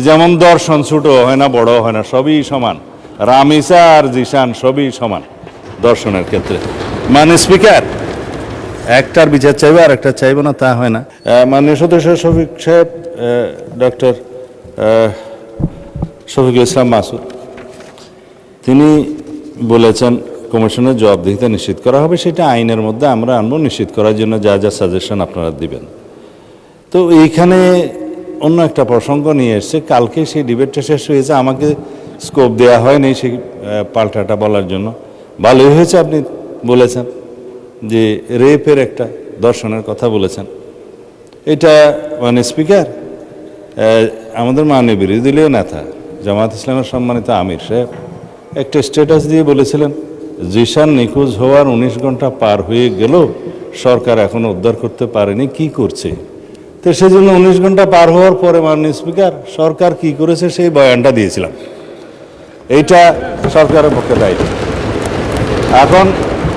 যেমন দর্শন ছোটো হয় না, বড় হয় না, সবই সমান। রামিসা আর জিশান সবই সমান দর্শনের ক্ষেত্রে। মানে স্পিকার, একটার বিচার চাইবে আর একটা চাইবে না, তা হয় না। মাননীয় সদস্য শফিক সাহেব, ডক্টর শফিকুল ইসলাম মাসুদ, তিনি বলেছেন কমিশনের জবাবদিহিতা নিশ্চিত করা হবে, সেটা আইনের মধ্যে আমরা আনবো, নিশ্চিত করার জন্য যা যা সাজেশন আপনারা দিবেন। তো এইখানে অন্য একটা প্রসঙ্গ নিয়ে এসছে, কালকে সেই ডিবেটটা শেষ হয়েছে, আমাকে স্কোপ দেওয়া হয়নি সেই পাল্টাটা বলার জন্য। ভালোই হয়েছে আপনি বলেছেন যে রেপের একটা দর্শনের কথা বলেছেন। এটা মানে স্পিকার, আমাদের মাননীয় বিরোধী দলীয় নেতা জামায়াত ইসলামের সম্মানিত আমির সাহেব একটা স্ট্যাটাস দিয়ে বলেছিলেন, জিশান নিখোঁজ হওয়ার 19 ঘন্টা পার হয়ে গেল, সরকার এখনো উদ্ধার করতে পারেনি, কি করছে? তো সেজন্য 19 ঘন্টা পার হওয়ার পরে মাননীয় স্পিকার সরকার কি করেছে সেই বয়ানটা দিয়েছিলাম। এইটা সরকারের পক্ষে দায়িত্ব। এখন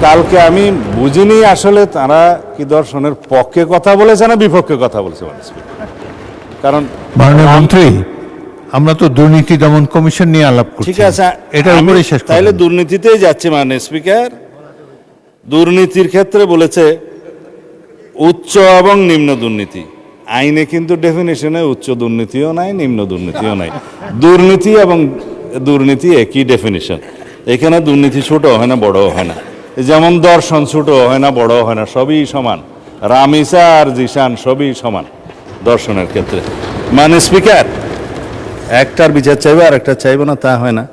কালকে আমি বুঝিনি আসলে তারা কি দর্শনের পক্ষে কথা বলেছে না বিপক্ষে কথা বলেছে মাননীয় স্পিকার। কারণ মাননীয় মন্ত্রী, আমরা তো দুর্নীতি দমন কমিশন নিয়ে আলাপ করছি। ঠিক আছে, এটার উপরে শেষ তাইলে দুর্নীতিতেই যাচ্ছে মাননীয় স্পিকার। দুর্নীতির ক্ষেত্রে বলেছে উচ্চ এবং নিম্ন দুর্নীতি। আইনে কিন্তু ডেফিনেশনে উচ্চ দুর্নীতিও নাই, নিম্ন দুর্নীতিও নাই। দুর্নীতি এবং দুর্নীতি একই ডেফিনেশন। এখানে দুর্নীতি ছোট হয় না, বড় হয় না। যেমন দর্শন ছোট হয় না, বড় হয় না, সবই সমান। রামিসা আর জিশান সবই সমান দর্শনের ক্ষেত্রে। মানে স্পিকার, একটার বিচার চাইবে আর একটা চাইবে না, তা হয় না।